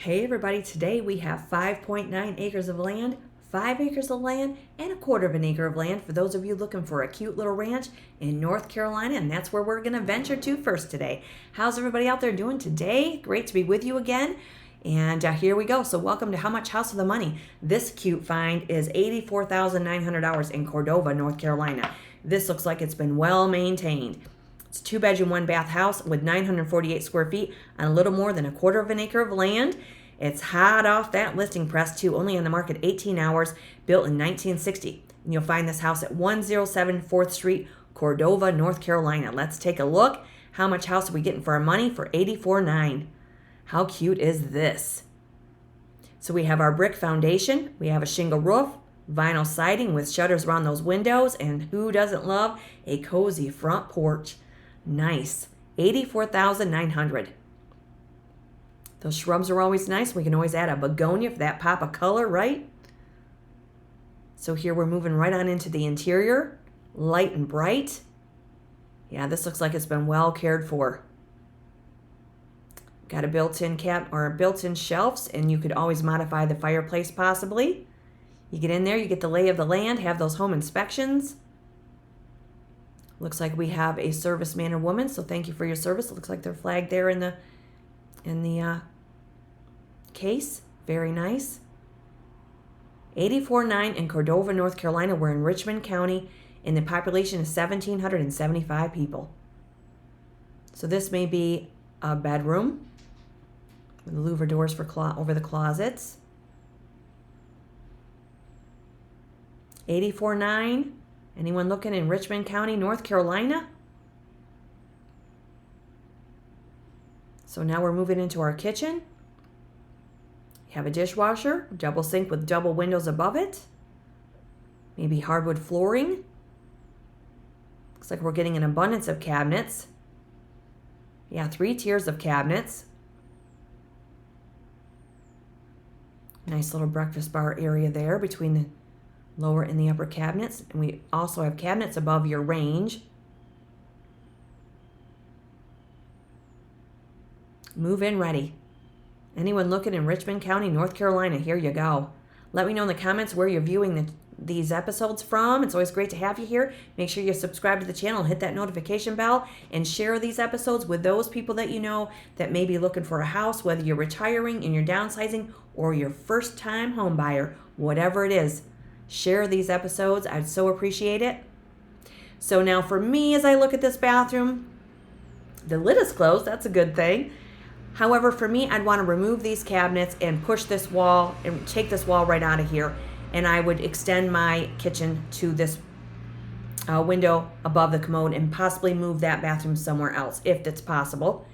Hey everybody, today we have 5.9 acres of land, 5 acres of land, and a quarter of an acre of land for those of you looking for a cute little ranch in North Carolina, and that's where we're going to venture to first today. How's everybody out there doing today? Great to be with you again. And here we go. So welcome to How Much House of the Money. This cute find is $84,900 in Cordova, North Carolina. This looks like it's been well maintained. It's a 2-bedroom, 1-bath house with 948 square feet on a little more than a quarter of an acre of land. It's hot off that listing press too, only on the market 18 hours, built in 1960. And you'll find this house at 107 4th Street, Cordova, North Carolina. Let's take a look. How much house are we getting for our money for $84,900? How cute is this? So we have our brick foundation, we have a shingle roof, vinyl siding with shutters around those windows, and who doesn't love a cozy front porch? Nice. $84,900. Those shrubs are always nice. We can always add a begonia for that pop of color, right? So here we're moving right on into the interior. Light and bright. Yeah, this looks like it's been well cared for. Got a built-in built-in shelves, and you could always modify the fireplace possibly. You get in there, you get the lay of the land, have those home inspections. Looks like we have a serviceman or woman, so thank you for your service. It looks like they're flagged there in the case. Very nice. $84,900 in Cordova, North Carolina. We're in Richmond County, and the population is 1,775 people. So this may be a bedroom with louver doors for over the closets. $84,900. Anyone looking in Richmond County, North Carolina? So now we're moving into our kitchen. You have a dishwasher, double sink with double windows above it. Maybe hardwood flooring. Looks like we're getting an abundance of cabinets. Yeah, 3 tiers of cabinets. Nice little breakfast bar area there between the lower and the upper cabinets. And we also have cabinets above your range. Move-in ready. Anyone looking in Richmond County, North Carolina, here you go. Let me know in the comments where you're viewing these episodes from. It's always great to have you here. Make sure you subscribe to the channel, hit that notification bell, and share these episodes with those people that you know that may be looking for a house, whether you're retiring and you're downsizing or your first-time home buyer, whatever it is. Share these episodes. I'd so appreciate it. So now for me, as I look at this bathroom, the lid is closed. That's a good thing. However, for me, I'd want to remove these cabinets and push this wall and take this wall right out of here. And I would extend my kitchen to this window above the commode and possibly move that bathroom somewhere else if it's possible.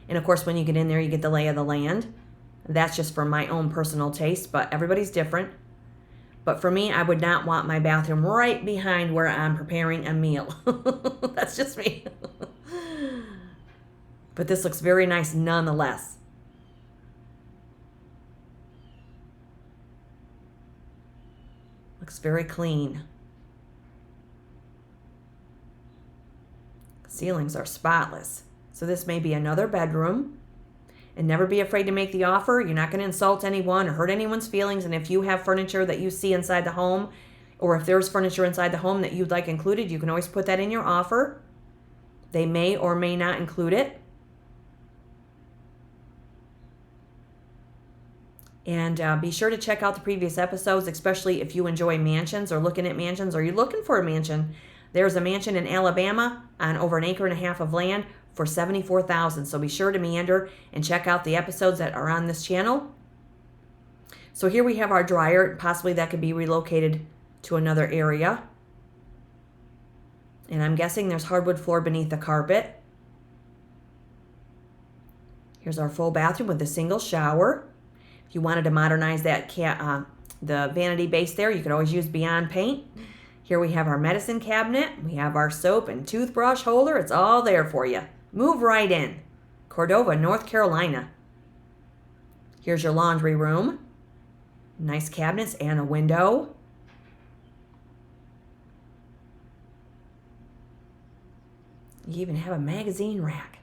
And of course, when you get in there, you get the lay of the land. That's just for my own personal taste, but everybody's different. But for me, I would not want my bathroom right behind where I'm preparing a meal. That's just me. But this looks very nice nonetheless. Looks very clean. Ceilings are spotless. So this may be another bedroom. And never be afraid to make the offer. You're not going to insult anyone or hurt anyone's feelings. And if you have furniture that you see inside the home, or if there's furniture inside the home that you'd like included, you can always put that in your offer. They may or may not include it. And be sure to check out the previous episodes, especially if you enjoy mansions or looking at mansions or you're looking for a mansion. There's a mansion in Alabama on over 1.5 acres of land for $74,000. So be sure to meander and check out the episodes that are on this channel. So here we have our dryer. Possibly that could be relocated to another area. And I'm guessing there's hardwood floor beneath the carpet. Here's our full bathroom with a single shower. If you wanted to modernize that the vanity base there, you could always use Beyond Paint. Here we have our medicine cabinet. We have our soap and toothbrush holder. It's all there for you. Move right in. Cordova, North Carolina. Here's your laundry room. Nice cabinets and a window. You even have a magazine rack.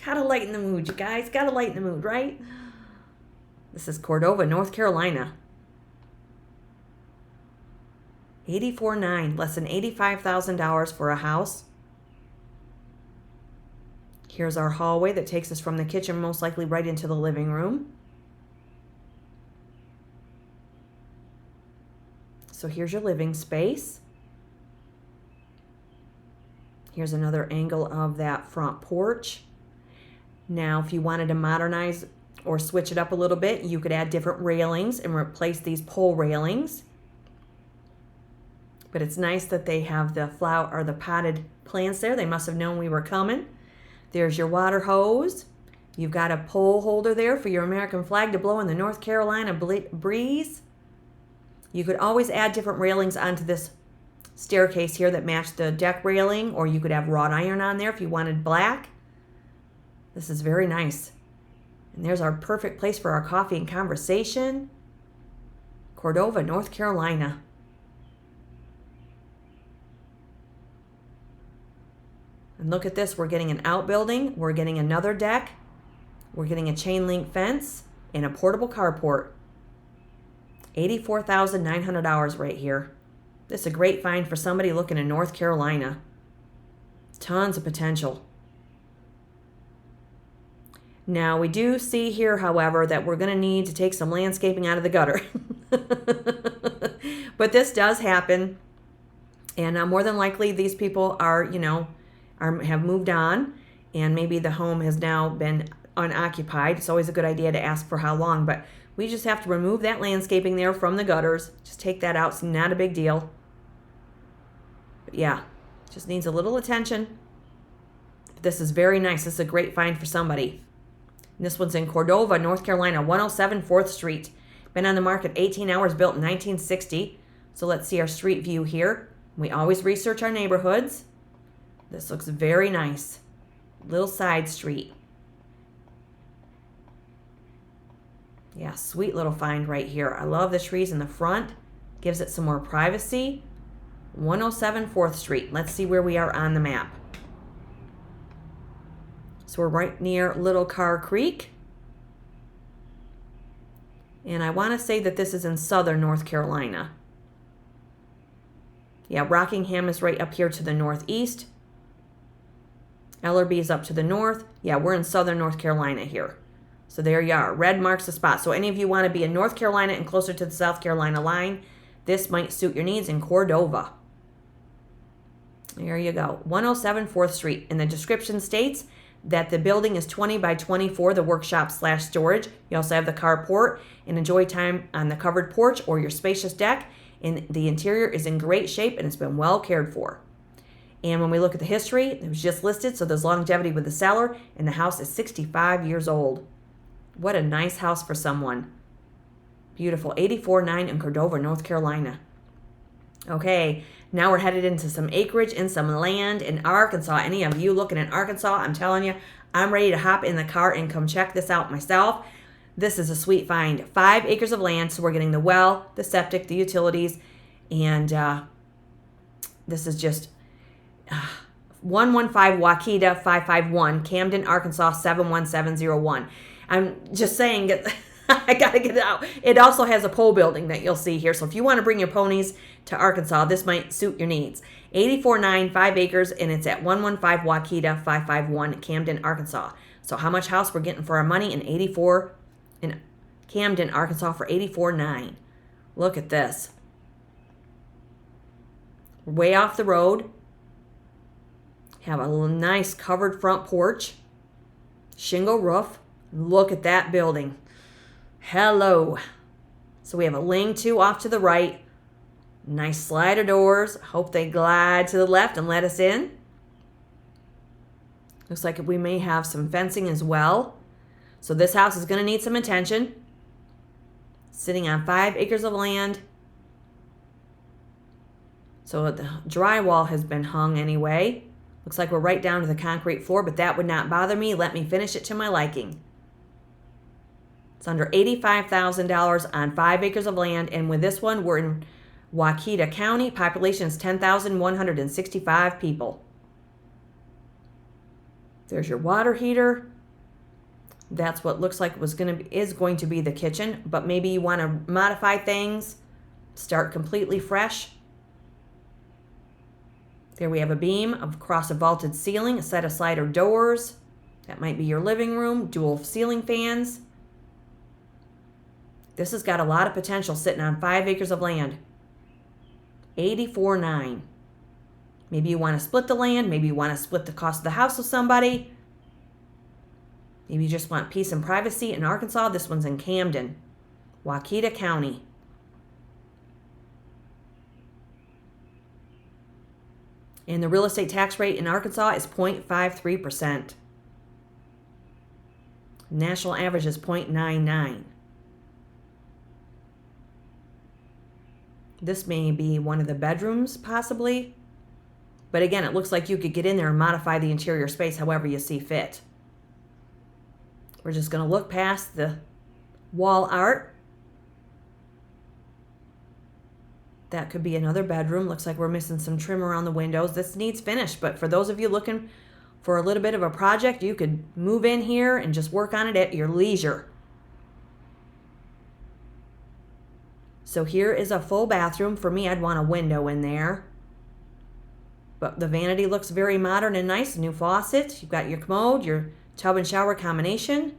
Gotta lighten the mood, you guys. Gotta lighten the mood, right? This is Cordova, North Carolina. 84.9, less than $85,000 for a house. Here's our hallway that takes us from the kitchen most likely right into the living room. So here's your living space. Here's another angle of that front porch. Now, if you wanted to modernize or switch it up a little bit, you could add different railings and replace these pole railings. But it's nice that they have the flower or the potted plants there. They must have known we were coming. There's your water hose. You've got a pole holder there for your American flag to blow in the North Carolina breeze. You could always add different railings onto this staircase here that match the deck railing, or you could have wrought iron on there if you wanted black. This is very nice. And there's our perfect place for our coffee and conversation. Cordova, North Carolina. And look at this, we're getting an outbuilding, we're getting another deck, we're getting a chain link fence, and a portable carport. $84,900 right here. This is a great find for somebody looking in North Carolina. Tons of potential. Now, we do see here, however, that we're going to need to take some landscaping out of the gutter. But this does happen. And more than likely, these people are, have moved on. And maybe the home has now been unoccupied. It's always a good idea to ask for how long. But we just have to remove that landscaping there from the gutters. Just take that out. It's not a big deal. But yeah, just needs a little attention. This is very nice. This is a great find for somebody. And this one's in Cordova, North Carolina, 107 4th Street. Been on the market 18 hours, built in 1960. So let's see our street view here. We always research our neighborhoods. This looks very nice. Little side street. Yeah, sweet little find right here. I love the trees in the front. Gives it some more privacy. 107 4th Street. Let's see where we are on the map. So we're right near Little Car Creek. And I want to say that this is in southern North Carolina. Yeah, Rockingham is right up here to the northeast. Ellerby is up to the north. Yeah, we're in southern North Carolina here. So there you are. Red marks the spot. So any of you want to be in North Carolina and closer to the South Carolina line, this might suit your needs in Cordova. There you go. 107 4th Street. And the description states that the building is 20 by 24, the workshop/storage. You also have the carport, and enjoy time on the covered porch or your spacious deck. And the interior is in great shape and it's been well cared for. And when we look at the history, it was just listed, so there's longevity with the seller, and the house is 65 years old. What a nice house for someone. Beautiful. 84.9 in Cordova, North Carolina. Okay, now we're headed into some acreage and some land in Arkansas. Any of you looking in Arkansas, I'm telling you, I'm ready to hop in the car and come check this out myself. This is a sweet find. 5 acres of land, so we're getting the well, the septic, the utilities, and this is just 115 Quachita 551, Camden, Arkansas 71701. I'm just saying, I got to get it out. It also has a pole building that you'll see here. So if you want to bring your ponies to Arkansas, this might suit your needs. 84.9, 5 acres, and it's at 115 Quachita 551, Camden, Arkansas. So how much house we're getting for our money in Camden, Arkansas for 84.9. Look at this. We're way off the road. Have a nice covered front porch. Shingle roof. Look at that building. Hello. So we have a lean-to off to the right. Nice slider doors. Hope they glide to the left and let us in. Looks like we may have some fencing as well. So this house is going to need some attention. Sitting on 5 acres of land. So the drywall has been hung anyway. Looks like we're right down to the concrete floor, but that would not bother me. Let me finish it to my liking. It's under $85,000 on 5 acres of land, and with this one, we're in Quachita County. Population is 10,165 people. There's your water heater. That's what looks like is going to be the kitchen, but maybe you want to modify things, start completely fresh. There we have a beam across a vaulted ceiling, a set of slider doors. That might be your living room, dual ceiling fans. This has got a lot of potential sitting on 5 acres of land. $84,900. Maybe you want to split the land. Maybe you want to split the cost of the house with somebody. Maybe you just want peace and privacy in Arkansas. This one's in Camden, Quachita County. And the real estate tax rate in Arkansas is 0.53%. National average is 0.99. This may be one of the bedrooms, possibly. But again, it looks like you could get in there and modify the interior space however you see fit. We're just going to look past the wall art. That could be another bedroom. Looks like we're missing some trim around the windows. This needs finish, but for those of you looking for a little bit of a project, you could move in here and just work on it at your leisure. So here is a full bathroom. For me, I'd want a window in there. But the vanity looks very modern and nice. New faucet. You've got your commode, your tub and shower combination.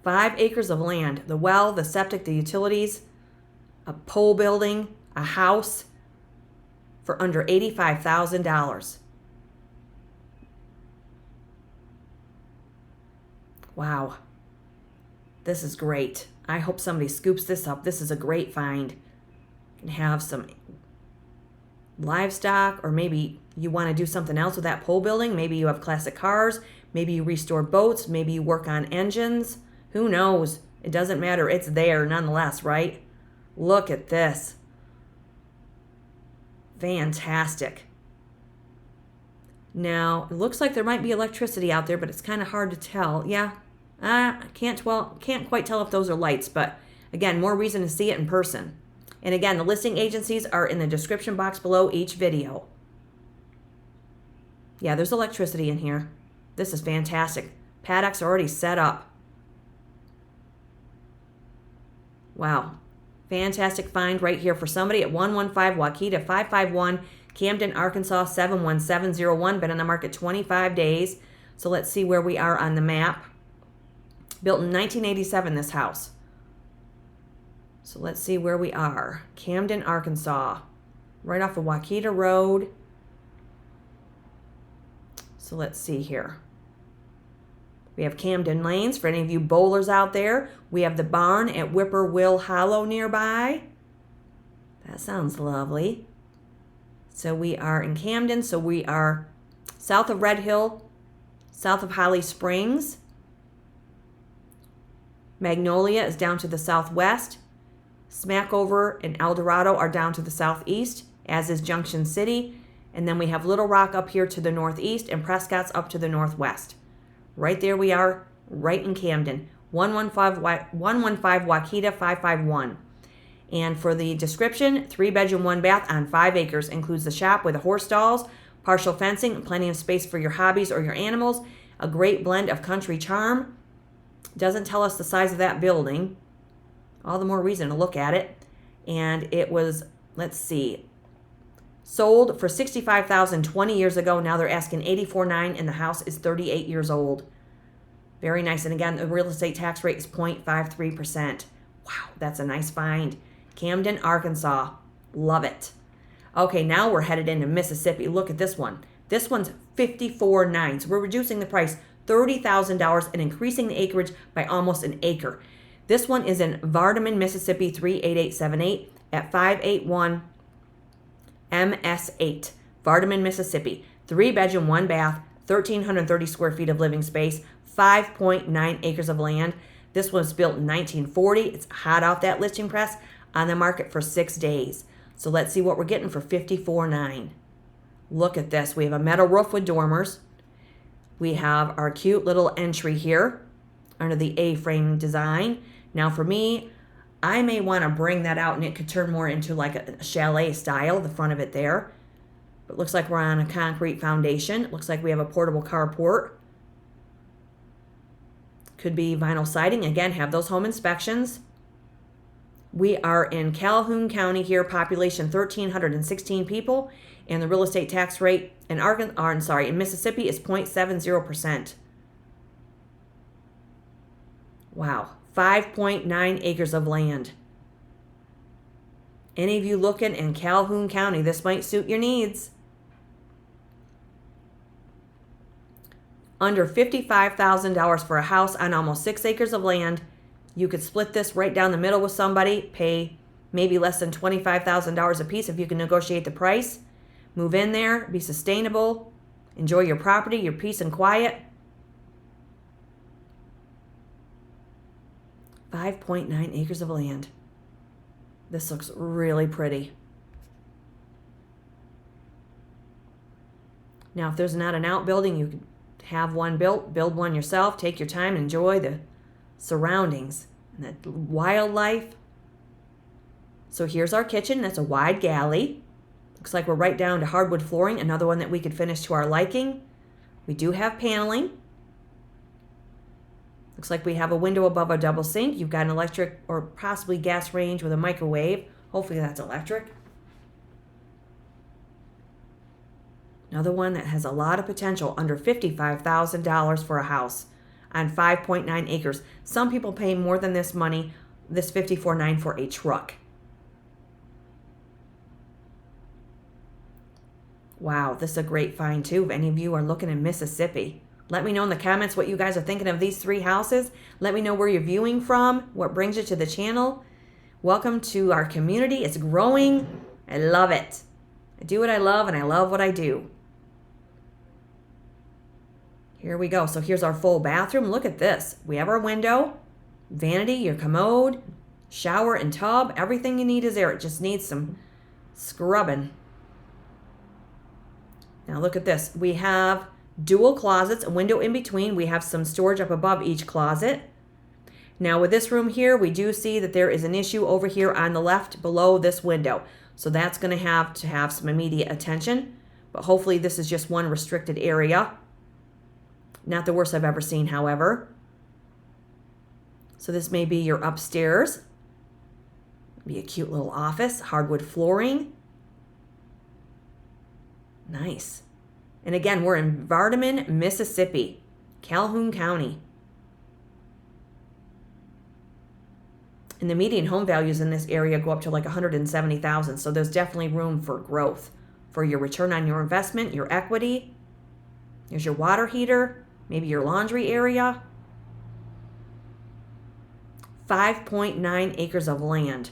5 acres of land. The well, the septic, the utilities, a pole building, a house for under $85,000. Wow. This is great. I hope somebody scoops this up. This is a great find. You can have some livestock, or maybe you want to do something else with that pole building. Maybe you have classic cars. Maybe you restore boats. Maybe you work on engines. Who knows? It doesn't matter. It's there nonetheless, right? Look at this. Fantastic. Now, it looks like there might be electricity out there, but it's kind of hard to tell. Yeah, I can't quite tell if those are lights, but again, more reason to see it in person. And again, the listing agencies are in the description box below each video. Yeah, there's electricity in here. This is fantastic. Paddocks are already set up. Wow. Fantastic find right here for somebody at 115 Quachita 551 Camden, Arkansas 71701. Been on the market 25 days. So let's see where we are on the map. Built in 1987, this house. So let's see where we are. Camden, Arkansas. Right off of Quachita Road. So let's see here. We have Camden Lanes for any of you bowlers out there. We have the barn at Whippoorwill Hollow nearby. That sounds lovely. So we are in Camden. So we are south of Red Hill, south of Holly Springs. Magnolia is down to the southwest. Smackover and El Dorado are down to the southeast, as is Junction City. And then we have Little Rock up here to the northeast and Prescott's up to the northwest. Right there we are, right in Camden. 115 Quachita 551. And for the description, 3-bedroom, 1-bath on 5 acres. Includes the shop with the horse stalls, partial fencing, plenty of space for your hobbies or your animals. A great blend of country charm. Doesn't tell us the size of that building. All the more reason to look at it. And it was, let's see, sold for $65,000 20 years ago. Now they're asking $84,900, and the house is 38 years old. Very nice. And again, the real estate tax rate is 0.53%. Wow, that's a nice find. Camden, Arkansas. Love it. Okay, now we're headed into Mississippi. Look at this one. This one's $54,900. So we're reducing the price $30,000 and increasing the acreage by almost an acre. This one is in Vardaman, Mississippi 38878 at 581 MS8. Vardaman, Mississippi. 3-bedroom, 1-bath, 1,330 square feet of living space, 5.9 acres of land. This was built in 1940. It's hot off that listing press, on the market for 6 days. So let's see what we're getting for $54,900. Look at this. We have a metal roof with dormers. We have our cute little entry here under the A-frame design. Now for me, I may want to bring that out and it could turn more into like a chalet style, the front of it there. But looks like we're on a concrete foundation. It looks like we have a portable carport. Could be vinyl siding. Again, have those home inspections. We are in Calhoun County here, population 1,316 people, and the real estate tax rate in in Mississippi is 0.70%. Wow, 5.9 acres of land. Any of you looking in Calhoun County, this might suit your needs. Under $55,000 for a house on almost 6 acres of land. You could split this right down the middle with somebody, pay maybe less than $25,000 a piece if you can negotiate the price. Move in there, be sustainable, enjoy your property, your peace and quiet. 5.9 acres of land. This looks really pretty. Now, if there's not an outbuilding, you can have one built, build one yourself, take your time, enjoy the surroundings and the wildlife. So here's our kitchen. That's a wide galley. Looks like we're right down to hardwood flooring, another one that we could finish to our liking. We do have paneling. Looks like we have a window above a double sink. You've got an electric or possibly gas range with a microwave. Hopefully that's electric. Another one that has a lot of potential, under $55,000 for a house on 5.9 acres. Some people pay more than this money, this $54,900 for a truck. Wow, this is a great find too. If any of you are looking in Mississippi, let me know in the comments what you guys are thinking of these 3 houses. Let me know where you're viewing from, what brings you to the channel. Welcome to our community. It's growing. I love it. I do what I love, and I love what I do. Here we go. So here's our full bathroom. Look at this. We have our window, vanity, your commode, shower and tub. Everything you need is there. It just needs some scrubbing. Now look at this. We have dual closets, a window in between. We have some storage up above each closet. Now with this room here, we do see that there is an issue over here on the left below this window. So that's going to have some immediate attention. But hopefully this is just one restricted area. Not the worst I've ever seen, however. So this may be your upstairs. Be a cute little office, hardwood flooring. Nice. And again, we're in Vardaman, Mississippi, Calhoun County. And the median home values in this area go up to like $170,000. So there's definitely room for growth, for your return on your investment, your equity. There's your water heater. Maybe your laundry area. 5.9 acres of land.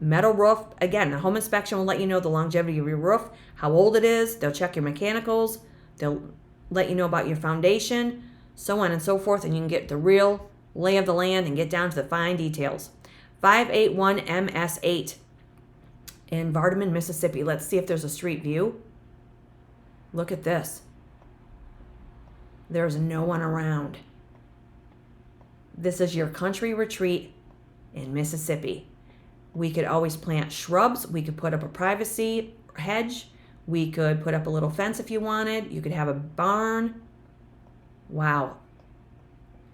Metal roof. Again, the home inspection will let you know the longevity of your roof, how old it is. They'll check your mechanicals. They'll let you know about your foundation, so on and so forth, and you can get the real lay of the land and get down to the fine details. 581 MS8 in Vardaman, Mississippi. Let's see if there's a street view. Look at this. There's no one around. This is your country retreat in Mississippi. We could always plant shrubs. We could put up a privacy hedge. We could put up a little fence if you wanted. You could have a barn. Wow.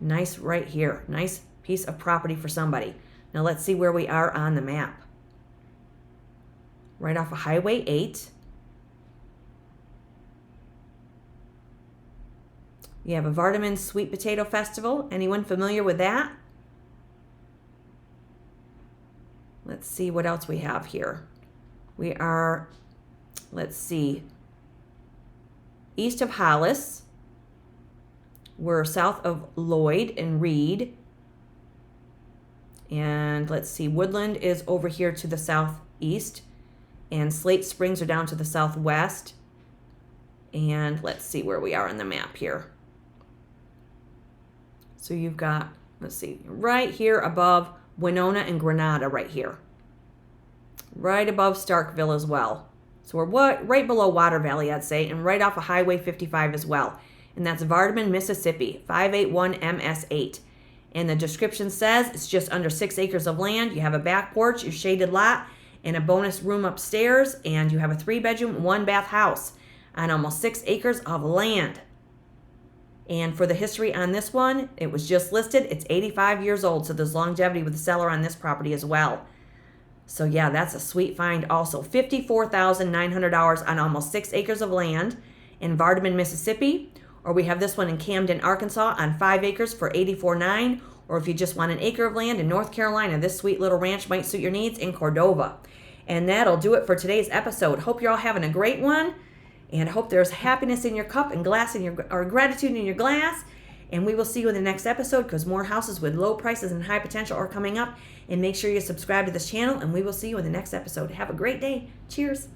Nice right here. Nice piece of property for somebody. Now let's see where we are on the map. Right off of Highway 8. You have a Vardaman Sweet Potato Festival. Anyone familiar with that? Let's see what else we have here. We are, let's see, east of Hollis. We're south of Lloyd and Reed. And let's see, Woodland is over here to the southeast. And Slate Springs are down to the southwest. And let's see where we are on the map here. So you've got, let's see, right here above Winona and Granada right here. Right above Starkville as well. So we're right below Water Valley, I'd say, and right off of Highway 55 as well. And that's Vardaman, Mississippi, 581 MS8. And the description says it's just under 6 acres of land. You have a back porch, your shaded lot, and a bonus room upstairs. And you have a 3-bedroom, 1-bath house on almost 6 acres of land. And for the history on this one, it was just listed. It's 85 years old, so there's longevity with the seller on this property as well. So yeah, that's a sweet find also. $54,900 on almost 6 acres of land in Vardaman, Mississippi. Or we have this one in Camden, Arkansas on 5 acres for $84,900. Or if you just want an acre of land in North Carolina, this sweet little ranch might suit your needs in Cordova. And that'll do it for today's episode. Hope you're all having a great one. And I hope there's happiness in your cup and glass in your, or gratitude in your glass. And we will see you in the next episode because more houses with low prices and high potential are coming up. And make sure you subscribe to this channel, and we will see you in the next episode. Have a great day. Cheers.